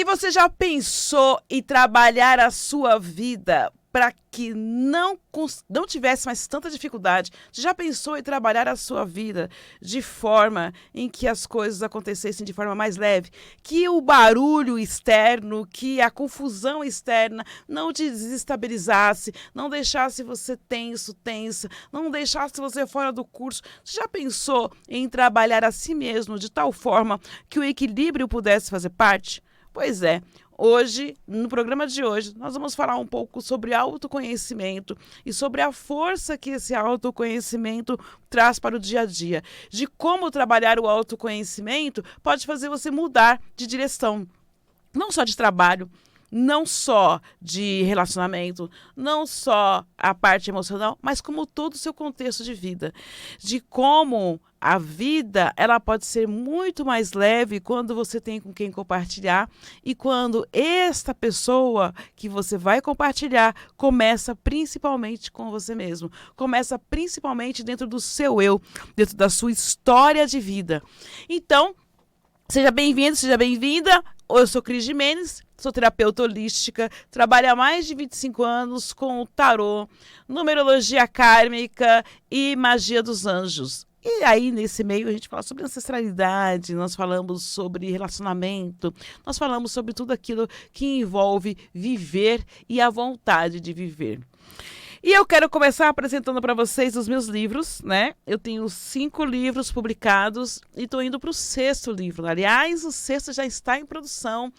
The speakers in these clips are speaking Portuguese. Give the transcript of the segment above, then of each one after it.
você já pensou em trabalhar a sua vida para que não tivesse mais tanta dificuldade? Você já pensou em trabalhar a sua vida de forma em que as coisas acontecessem de forma mais leve? Que o barulho externo, que a confusão externa não te desestabilizasse, não deixasse você tensa, não deixasse você fora do curso? Você já pensou em trabalhar a si mesmo de tal forma que o equilíbrio pudesse fazer parte? Pois é, hoje, no programa de hoje, nós vamos falar um pouco sobre autoconhecimento e sobre a força que esse autoconhecimento traz para o dia a dia, de como trabalhar o autoconhecimento pode fazer você mudar de direção, não só de trabalho, não só de relacionamento, não só a parte emocional, mas como todo o seu contexto de vida, de como a vida ela pode ser muito mais leve quando você tem com quem compartilhar e quando esta pessoa que você vai compartilhar começa principalmente com você mesmo, começa principalmente dentro do seu eu, dentro da sua história de vida. Então, seja bem-vindo, seja bem-vinda. Eu sou Cris Gimenez, sou terapeuta holística, trabalho há mais de 25 anos com o tarô, numerologia kármica e magia dos anjos. E aí, nesse meio, a gente fala sobre ancestralidade, nós falamos sobre relacionamento, nós falamos sobre tudo aquilo que envolve viver e a vontade de viver. E eu quero começar apresentando para vocês os meus livros, né? Eu tenho 5 livros publicados e estou indo para o 6º livro. Aliás, o 6º já está em produção.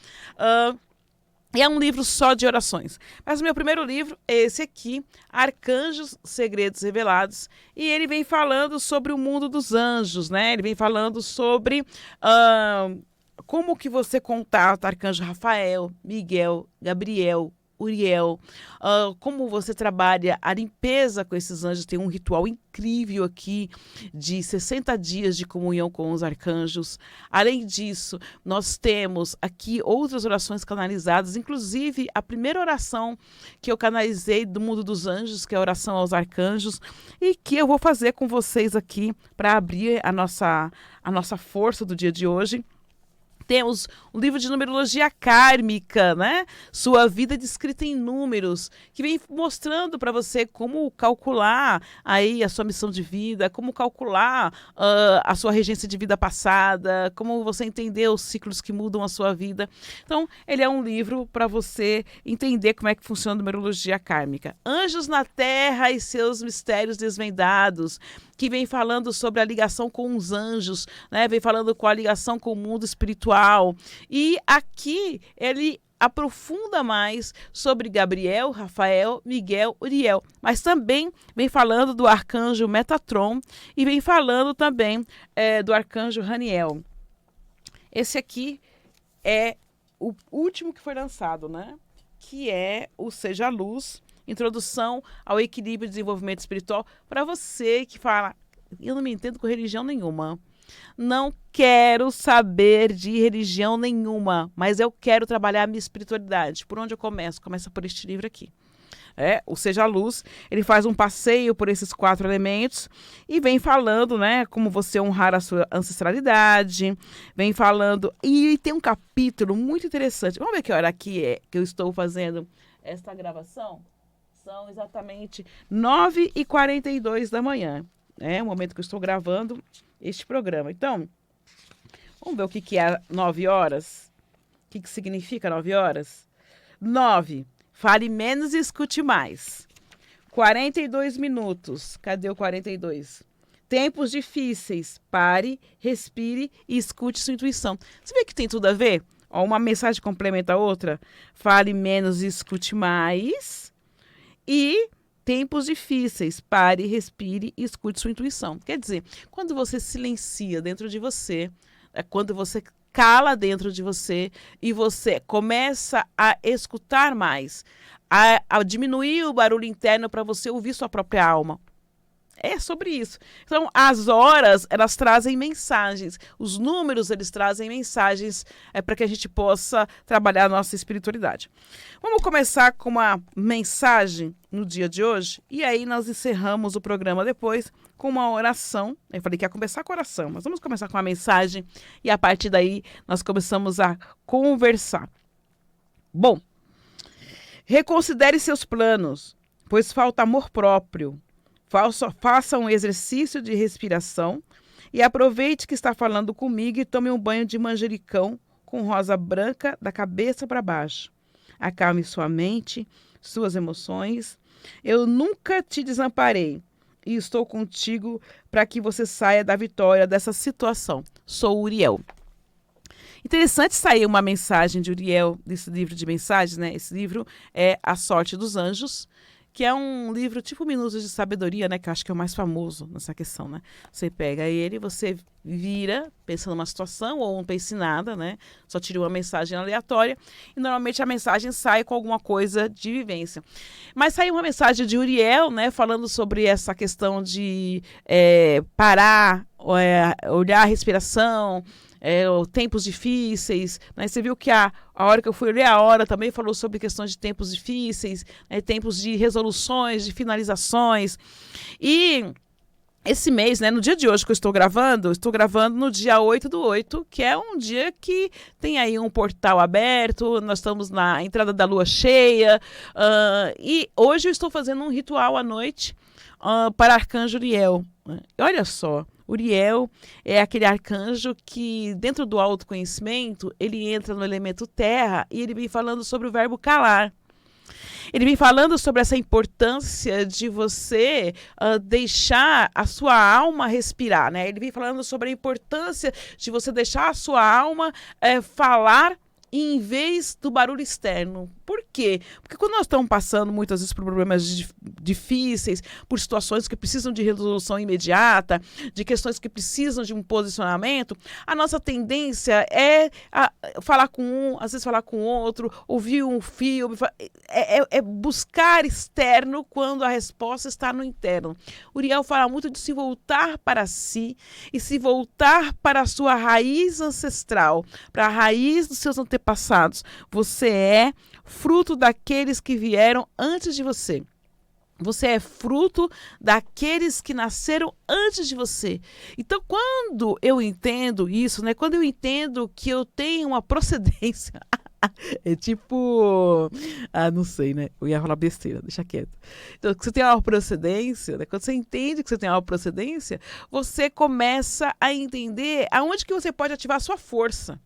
É um livro só de orações. Mas o meu primeiro livro é esse aqui, Arcanjos, Segredos Revelados. E ele vem falando sobre o mundo dos anjos, né? Ele vem falando sobre como que você contata Arcanjo Rafael, Miguel, Gabriel, Uriel, como você trabalha a limpeza com esses anjos. Tem um ritual incrível aqui de 60 dias de comunhão com os arcanjos. Além disso, nós temos aqui outras orações canalizadas, inclusive a primeira oração que eu canalizei do mundo dos anjos, que é a oração aos arcanjos, e que eu vou fazer com vocês aqui para abrir a nossa força do dia de hoje. Temos um livro de numerologia kármica, né? Sua vida descrita em números, que vem mostrando para você como calcular aí a sua missão de vida, como calcular a sua regência de vida passada, como você entender os ciclos que mudam a sua vida. Então, ele é um livro para você entender como é que funciona a numerologia kármica. Anjos na Terra e seus mistérios desvendados, que vem falando sobre a ligação com os anjos, né? Vem falando com a ligação com o mundo espiritual. E aqui ele aprofunda mais sobre Gabriel, Rafael, Miguel, Uriel, mas também vem falando do arcanjo Metatron e vem falando também do arcanjo Raniel. Esse aqui é o último que foi lançado, né? Que é o Seja Luz, Introdução ao Equilíbrio e Desenvolvimento Espiritual, para você que fala, eu não me entendo com religião nenhuma, não quero saber de religião nenhuma, mas eu quero trabalhar a minha espiritualidade. Por onde eu começo? Começa por este livro aqui. O Seja Luz, ele faz um passeio por esses 4 elementos e vem falando, né, como você honrar a sua ancestralidade, vem falando, e tem um capítulo muito interessante. Vamos ver que hora aqui é que eu estou fazendo esta gravação? São exatamente 9h42 da manhã, o momento que eu estou gravando este programa. Então, vamos ver o que é 9 horas? O que significa 9 horas? 9, fale menos e escute mais. 42 minutos, cadê o 42? Tempos difíceis, pare, respire e escute sua intuição. Você vê que tem tudo a ver? Uma mensagem complementa a outra. Fale menos e escute mais. E tempos difíceis, pare, respire e escute sua intuição. Quer dizer, quando você silencia dentro de você, é quando você cala dentro de você e você começa a escutar mais, a diminuir o barulho interno para você ouvir sua própria alma. É sobre isso. Então, as horas, elas trazem mensagens. Os números, eles trazem mensagens para que a gente possa trabalhar a nossa espiritualidade. Vamos começar com uma mensagem no dia de hoje. E aí, nós encerramos o programa depois com uma oração. Eu falei que ia começar com oração, mas vamos começar com uma mensagem. E a partir daí, nós começamos a conversar. Bom, reconsidere seus planos, pois falta amor próprio. Faça um exercício de respiração e aproveite que está falando comigo e tome um banho de manjericão com rosa branca da cabeça para baixo. Acalme sua mente, suas emoções. Eu nunca te desamparei e estou contigo para que você saia da vitória dessa situação. Sou Uriel. Interessante sair uma mensagem de Uriel desse livro de mensagens, né? Esse livro é A Sorte dos Anjos, que é um livro tipo Minutos de Sabedoria, né? Que eu acho que é o mais famoso nessa questão, né? Você pega ele, você vira, pensa numa situação, ou não pense em nada, né? Só tira uma mensagem aleatória, e normalmente a mensagem sai com alguma coisa de vivência. Mas saiu uma mensagem de Uriel, né? Falando sobre essa questão de parar, olhar a respiração, tempos difíceis, né? Você viu que a hora que eu fui ler a hora também falou sobre questões de tempos difíceis, né? Tempos de resoluções, de finalizações. E esse mês, né, no dia de hoje que eu estou gravando no dia 8/8, que é um dia que tem aí um portal aberto, nós estamos na entrada da lua cheia, e hoje eu estou fazendo um ritual à noite para Arcanjo Uriel. Olha só, Uriel é aquele arcanjo que, dentro do autoconhecimento, ele entra no elemento terra e ele vem falando sobre o verbo calar. Ele vem falando sobre essa importância de você deixar a sua alma respirar, né? Ele vem falando sobre a importância de você deixar a sua alma falar em vez do barulho externo. Por quê? Porque quando nós estamos passando muitas vezes por problemas difíceis, por situações que precisam de resolução imediata, de questões que precisam de um posicionamento, a nossa tendência é falar com um, às vezes falar com outro, ouvir um filme, é buscar externo quando a resposta está no interno. Uriel fala muito de se voltar para si e se voltar para a sua raiz ancestral, para a raiz dos seus antepassados. Você é fruto daqueles que vieram antes de você. Você é fruto daqueles que nasceram antes de você. Então, quando eu entendo isso, né? Quando eu entendo que eu tenho uma procedência, é tipo, não sei, né? Eu ia falar besteira, deixa quieto. Então, você tem uma procedência, né? Quando você entende que você tem uma procedência, você começa a entender aonde que você pode ativar a sua força.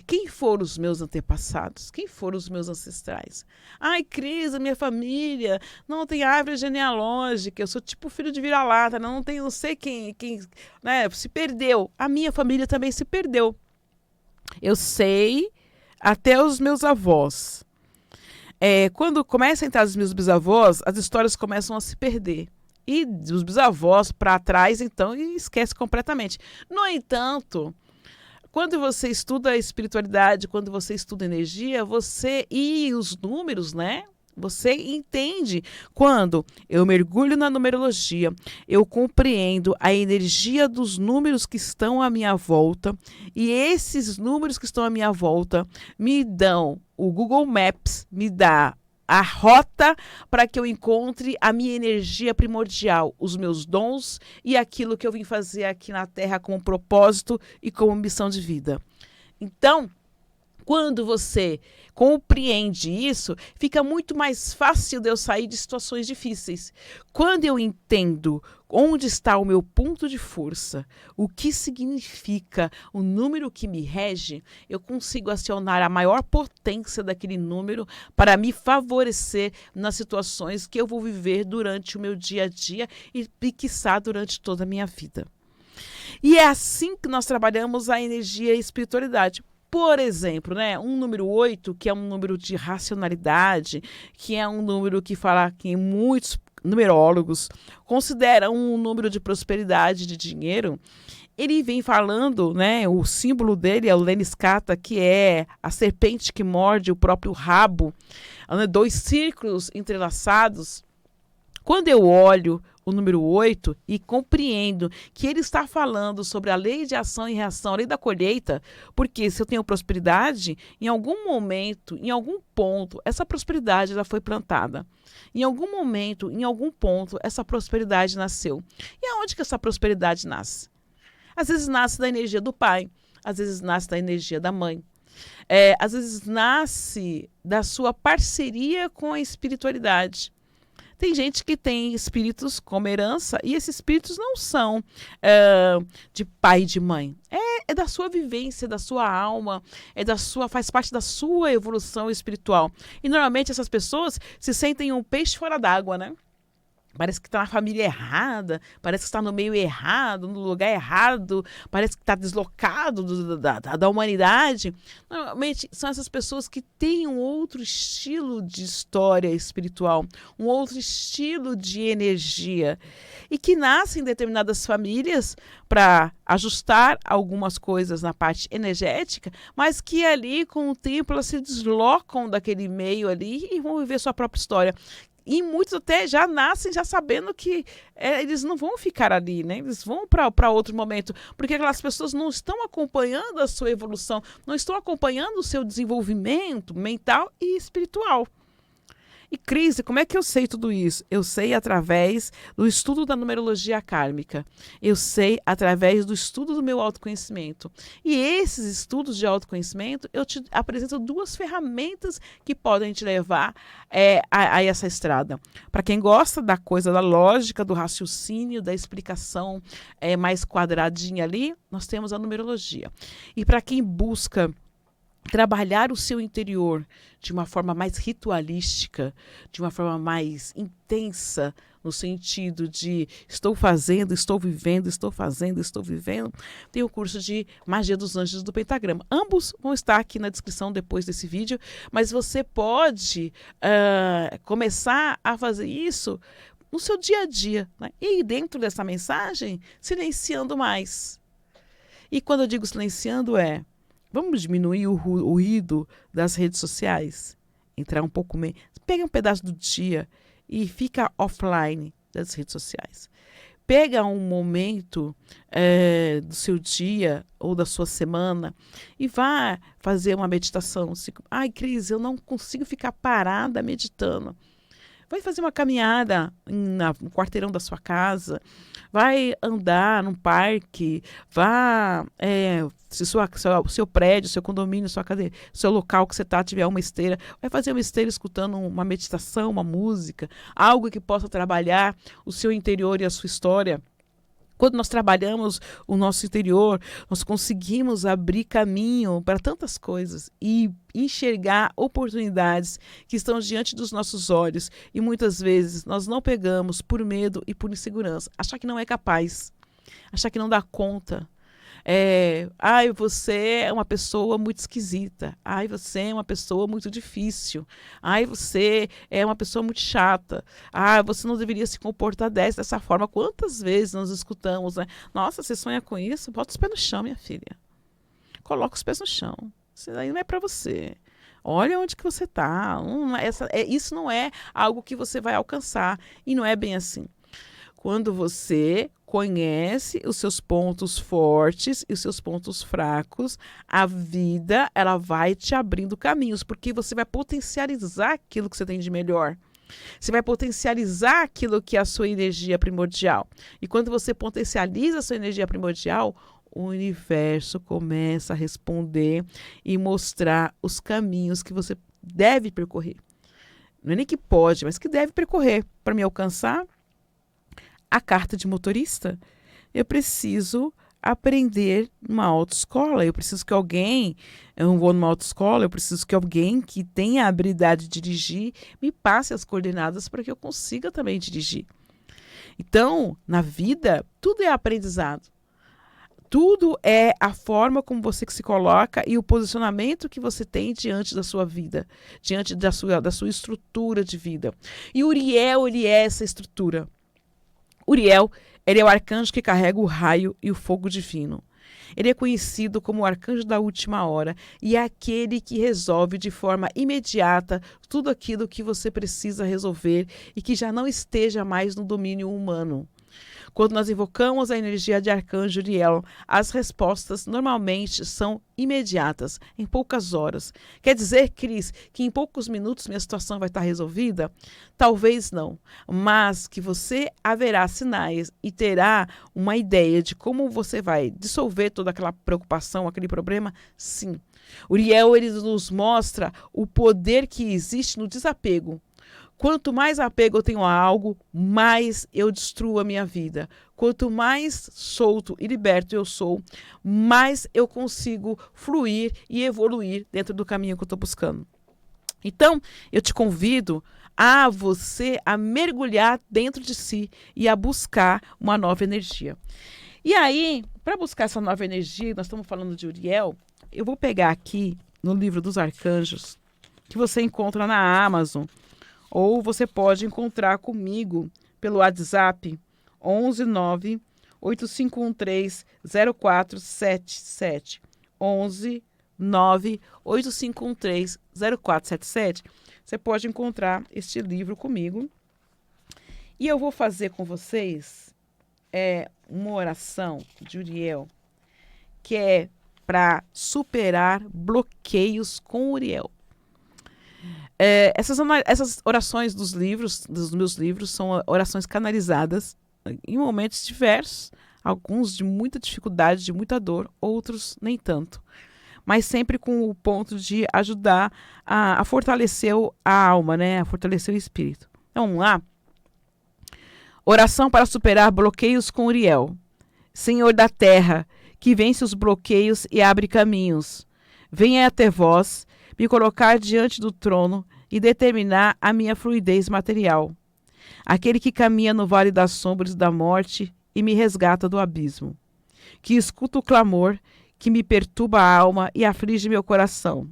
Quem foram os meus antepassados? Quem foram os meus ancestrais? Ai, Cris, a minha família não tem árvore genealógica, eu sou tipo filho de vira-lata, não sei quem, né, se perdeu. A minha família também se perdeu. Eu sei até os meus avós. Quando começa a entrar os meus bisavós, as histórias começam a se perder. E dos bisavós para trás, então, esquece completamente. No entanto, quando você estuda a espiritualidade, quando você estuda energia, e os números, né? Você entende quando eu mergulho na numerologia, eu compreendo a energia dos números que estão à minha volta, e esses números que estão à minha volta me dão, o Google Maps me dá a rota para que eu encontre a minha energia primordial, os meus dons e aquilo que eu vim fazer aqui na Terra como propósito e como missão de vida. Então, quando você compreende isso, fica muito mais fácil de eu sair de situações difíceis. Quando eu entendo onde está o meu ponto de força, o que significa o número que me rege, eu consigo acionar a maior potência daquele número para me favorecer nas situações que eu vou viver durante o meu dia a dia e, quiçá, durante toda a minha vida. E é assim que nós trabalhamos a energia e a espiritualidade. Por exemplo, né, um número 8, que é um número de racionalidade, que é um número que fala que muitos numerólogos consideram um número de prosperidade, de dinheiro. Ele vem falando, né, o símbolo dele é o Leniskata, que é a serpente que morde o próprio rabo, né, 2 círculos entrelaçados. Quando eu olho o número 8 e compreendo que ele está falando sobre a lei de ação e reação, a lei da colheita, porque se eu tenho prosperidade, em algum momento, em algum ponto, essa prosperidade já foi plantada. Em algum momento, em algum ponto, essa prosperidade nasceu. E aonde que essa prosperidade nasce? Às vezes nasce da energia do pai, às vezes nasce da energia da mãe. Às vezes nasce da sua parceria com a espiritualidade. Tem gente que tem espíritos como herança e esses espíritos não são de pai e de mãe. É da sua vivência, da sua alma, faz parte da sua evolução espiritual. E normalmente essas pessoas se sentem um peixe fora d'água, né? Parece que está na família errada, parece que está no meio errado, no lugar errado, parece que está deslocado da humanidade. Normalmente são essas pessoas que têm um outro estilo de história espiritual, um outro estilo de energia e que nascem em determinadas famílias para ajustar algumas coisas na parte energética, mas que ali com o tempo elas se deslocam daquele meio ali e vão viver sua própria história. E muitos até já nascem já sabendo que eles não vão ficar ali, né? Eles vão para outro momento, porque aquelas pessoas não estão acompanhando a sua evolução, não estão acompanhando o seu desenvolvimento mental e espiritual. E Cris, como é que eu sei tudo isso? Eu sei através do estudo da numerologia kármica. Eu sei através do estudo do meu autoconhecimento. E esses estudos de autoconhecimento, eu te apresento 2 ferramentas que podem te levar a essa estrada. Para quem gosta da coisa da lógica, do raciocínio, da explicação mais quadradinha ali, nós temos a numerologia. E para quem busca trabalhar o seu interior de uma forma mais ritualística, de uma forma mais intensa, no sentido de estou fazendo, estou vivendo, estou fazendo, estou vivendo, tem o curso de Magia dos Anjos do Pentagrama. Ambos vão estar aqui na descrição depois desse vídeo, mas você pode começar a fazer isso no seu dia a dia, né? E dentro dessa mensagem, silenciando mais. E quando eu digo silenciando vamos diminuir o ruído das redes sociais? Entrar um pouco menos. Pega um pedaço do dia e fica offline das redes sociais. Pega um momento do seu dia ou da sua semana e vá fazer uma meditação. Ai, Cris, eu não consigo ficar parada meditando. Vai fazer uma caminhada no quarteirão da sua casa, vai andar num parque, vá, se seu prédio, seu condomínio, sua cadeira, seu local que você está, tiver uma esteira, vai fazer uma esteira escutando uma meditação, uma música, algo que possa trabalhar o seu interior e a sua história. Quando nós trabalhamos o nosso interior, nós conseguimos abrir caminho para tantas coisas e enxergar oportunidades que estão diante dos nossos olhos. E muitas vezes nós não pegamos por medo e por insegurança. Achar que não é capaz, achar que não dá conta. Ai, você é uma pessoa muito esquisita. Ai, você é uma pessoa muito difícil. Ai, você é uma pessoa muito chata. Ah, você não deveria se comportar dessa forma. Quantas vezes nós escutamos, né? Nossa, você sonha com isso? Bota os pés no chão, minha filha. Coloca os pés no chão. Isso aí não é para você. Olha onde que você está. Isso não é algo que você vai alcançar. E não é bem assim. Quando você conhece os seus pontos fortes e os seus pontos fracos, a vida ela vai te abrindo caminhos, porque você vai potencializar aquilo que você tem de melhor. Você vai potencializar aquilo que é a sua energia primordial. E quando você potencializa a sua energia primordial, o universo começa a responder e mostrar os caminhos que você deve percorrer. Não é nem que pode, mas que deve percorrer para me alcançar a carta de motorista. Eu preciso aprender numa autoescola. Eu preciso que alguém, eu não vou numa autoescola, eu preciso que alguém que tenha a habilidade de dirigir me passe as coordenadas para que eu consiga também dirigir. Então, na vida, tudo é aprendizado. Tudo é a forma como você que se coloca e o posicionamento que você tem diante da sua vida, diante da sua estrutura de vida. E Uriel, ele é essa estrutura. Uriel, ele é o arcanjo que carrega o raio e o fogo divino. Ele é conhecido como o arcanjo da última hora e é aquele que resolve de forma imediata tudo aquilo que você precisa resolver e que já não esteja mais no domínio humano. Quando nós invocamos a energia de Arcanjo Uriel, as respostas normalmente são imediatas, em poucas horas. Quer dizer, Cris, que em poucos minutos minha situação vai estar resolvida? Talvez não, mas que você haverá sinais e terá uma ideia de como você vai dissolver toda aquela preocupação, aquele problema? Sim. Uriel, ele nos mostra o poder que existe no desapego. Quanto mais apego eu tenho a algo, mais eu destruo a minha vida. Quanto mais solto e liberto eu sou, mais eu consigo fluir e evoluir dentro do caminho que eu estou buscando. Então, eu te convido a você a mergulhar dentro de si e a buscar uma nova energia. E aí, para buscar essa nova energia, nós estamos falando de Uriel, eu vou pegar aqui no livro dos arcanjos, que você encontra na Amazon, ou você pode encontrar comigo pelo WhatsApp 11 9 8513 0477. 11 9 8513 0477. Você pode encontrar este livro comigo. E eu vou fazer com vocês uma oração de Uriel, que é para superar bloqueios com Uriel. Essas orações dos meus livros, são orações canalizadas em momentos diversos, alguns de muita dificuldade, de muita dor, outros nem tanto, mas sempre com o ponto de ajudar a fortalecer a alma, né? A fortalecer o espírito. Então, vamos lá? Oração para superar bloqueios com Uriel. Senhor da terra, que vence os bloqueios e abre caminhos, venha até vós, me colocar diante do trono e determinar a minha fluidez material. Aquele que caminha no vale das sombras da morte e me resgata do abismo. Que escuta o clamor que me perturba a alma e aflige meu coração.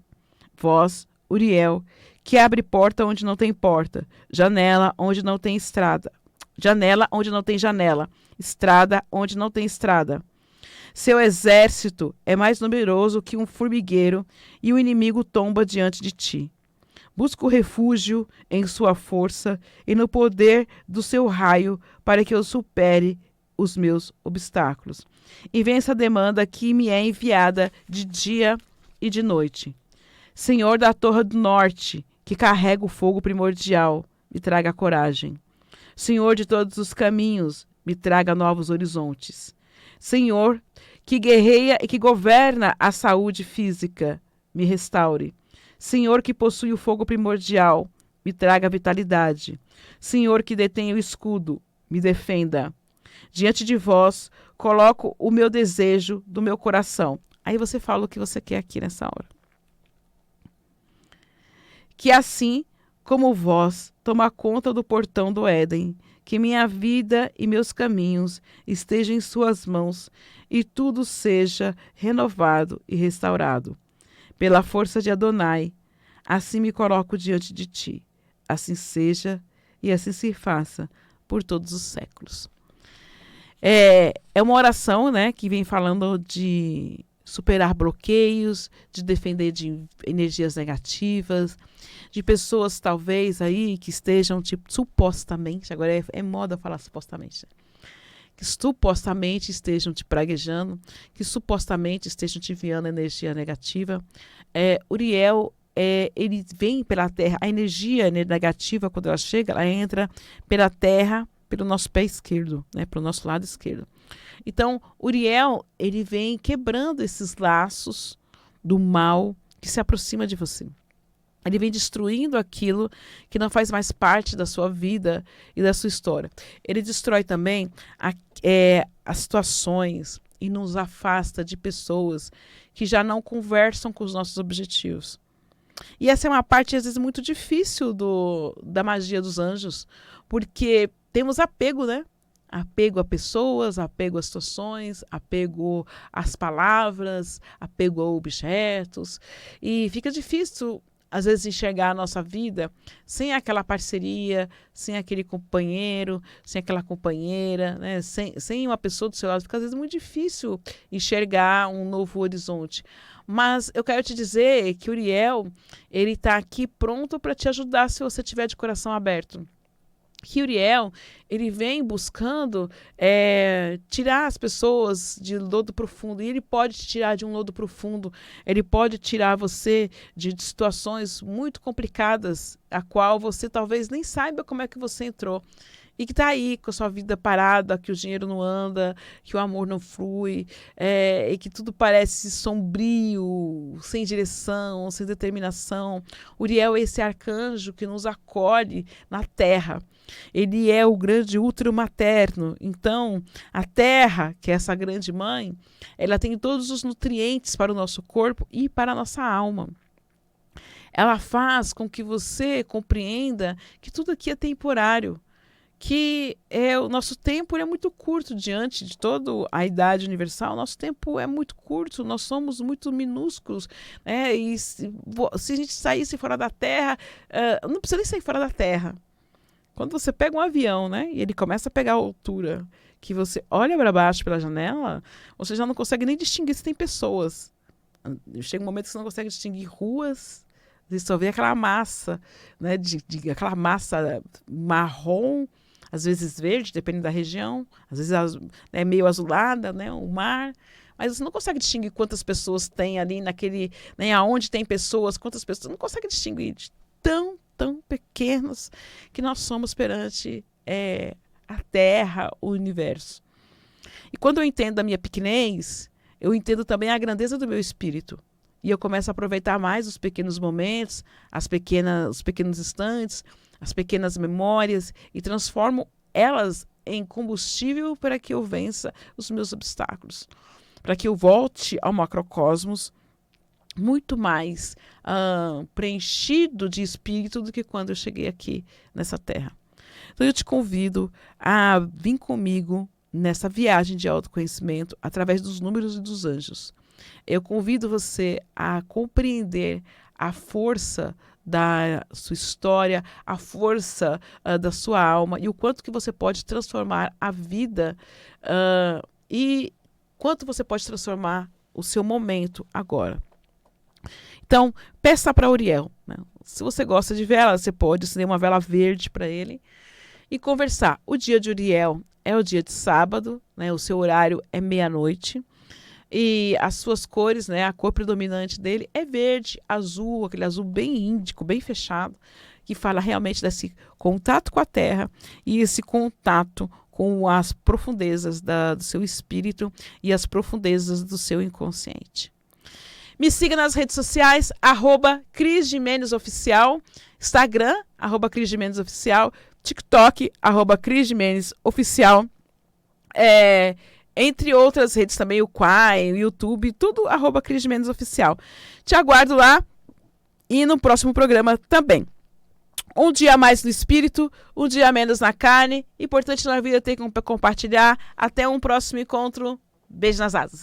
Vós, Uriel, que abre porta onde não tem porta, janela onde não tem estrada, janela onde não tem janela, estrada onde não tem estrada. Seu exército é mais numeroso que um formigueiro e o inimigo tomba diante de ti. Busco refúgio em sua força e no poder do seu raio para que eu supere os meus obstáculos e vença a demanda que me é enviada de dia e de noite. Senhor da Torre do Norte, que carrega o fogo primordial, me traga coragem. Senhor de todos os caminhos, me traga novos horizontes. Senhor, que guerreia e que governa a saúde física, me restaure. Senhor, que possui o fogo primordial, me traga vitalidade. Senhor, que detém o escudo, me defenda. Diante de vós, coloco o meu desejo do meu coração. Aí você fala o que você quer aqui nessa hora. Que assim como vós toma conta do portão do Éden, que minha vida e meus caminhos estejam em suas mãos e tudo seja renovado e restaurado. Pela força de Adonai, assim me coloco diante de ti. Assim seja e assim se faça por todos os séculos. É uma oração, né, que vem falando de superar bloqueios, de defender de energias negativas, de pessoas talvez aí que estejam supostamente, agora é moda falar supostamente, né? Que supostamente estejam te praguejando, que supostamente estejam te enviando energia negativa. Uriel, ele vem pela terra, a energia negativa, quando ela chega, ela entra pela terra, pelo nosso pé esquerdo, né, pelo nosso lado esquerdo. Então, Uriel, ele vem quebrando esses laços do mal que se aproxima de você. Ele vem destruindo aquilo que não faz mais parte da sua vida e da sua história. Ele destrói também as situações e nos afasta de pessoas que já não conversam com os nossos objetivos. E essa é uma parte, às vezes, muito difícil da magia dos anjos, porque temos apego, né? Apego a pessoas, apego a situações, apego às palavras, apego a objetos. E fica difícil, às vezes, enxergar a nossa vida sem aquela parceria, sem aquele companheiro, sem aquela companheira, né? Sem uma pessoa do seu lado. Fica, às vezes, muito difícil enxergar um novo horizonte. Mas eu quero te dizer que Uriel, ele está aqui pronto para te ajudar se você tiver de coração aberto. Que Uriel, ele vem buscando tirar as pessoas de lodo profundo, e ele pode te tirar de um lodo profundo, ele pode tirar você de situações muito complicadas, a qual você talvez nem saiba como é que você entrou. e que está aí com a sua vida parada, que o dinheiro não anda, que o amor não flui, e que tudo parece sombrio, sem direção, sem determinação. Uriel é esse arcanjo que nos acolhe na terra. Ele é o grande útero materno. Então, a terra, que é essa grande mãe, ela tem todos os nutrientes para o nosso corpo e para a nossa alma. Ela faz com que você compreenda que tudo aqui é temporário, que o nosso tempo é muito curto diante de toda a idade universal. Nosso tempo é muito curto, nós somos muito minúsculos, né? E se a gente saísse fora da Terra, não precisa nem sair fora da Terra. Quando você pega um avião, né, e ele começa a pegar a altura, que você olha para baixo pela janela, você já não consegue nem distinguir se tem pessoas. Chega um momento que você não consegue distinguir ruas, você só vê aquela massa, né, aquela massa marrom, às vezes verde, dependendo da região, às vezes é meio azulada, né, o mar, mas você não consegue distinguir quantas pessoas tem ali naquele, né, aonde tem pessoas, quantas pessoas, não consegue distinguir de tão pequenos que nós somos perante a Terra, o universo. E quando eu entendo a minha pequenez, eu entendo também a grandeza do meu espírito. E eu começo a aproveitar mais os pequenos momentos, os pequenos instantes, as pequenas memórias e transformo elas em combustível para que eu vença os meus obstáculos, para que eu volte ao macrocosmos muito mais preenchido de espírito do que quando eu cheguei aqui nessa terra. Então eu te convido a vir comigo nessa viagem de autoconhecimento através dos números e dos anjos. Eu convido você a compreender a força da sua história, a força da sua alma e o quanto que você pode transformar a vida e quanto você pode transformar o seu momento agora. Então, peça para Uriel, né? Se você gosta de vela, você pode acender uma vela verde para ele e conversar. O dia de Uriel é o dia de sábado, né? O seu horário é meia-noite. E as suas cores, né? A cor predominante dele é verde, azul, aquele azul bem índico, bem fechado, que fala realmente desse contato com a terra e esse contato com as profundezas do seu espírito e as profundezas do seu inconsciente. Me siga nas redes sociais, @Cris Gimenez Oficial, Instagram, @Cris Gimenez Oficial, TikTok, @Cris Gimenez Oficial, entre outras redes também, o Quai, o YouTube, tudo @Cris Gimenez Oficial. Te aguardo lá e no próximo programa também. Um dia a mais no espírito, um dia a menos na carne. Importante na vida ter que compartilhar. Até um próximo encontro. Beijo nas asas.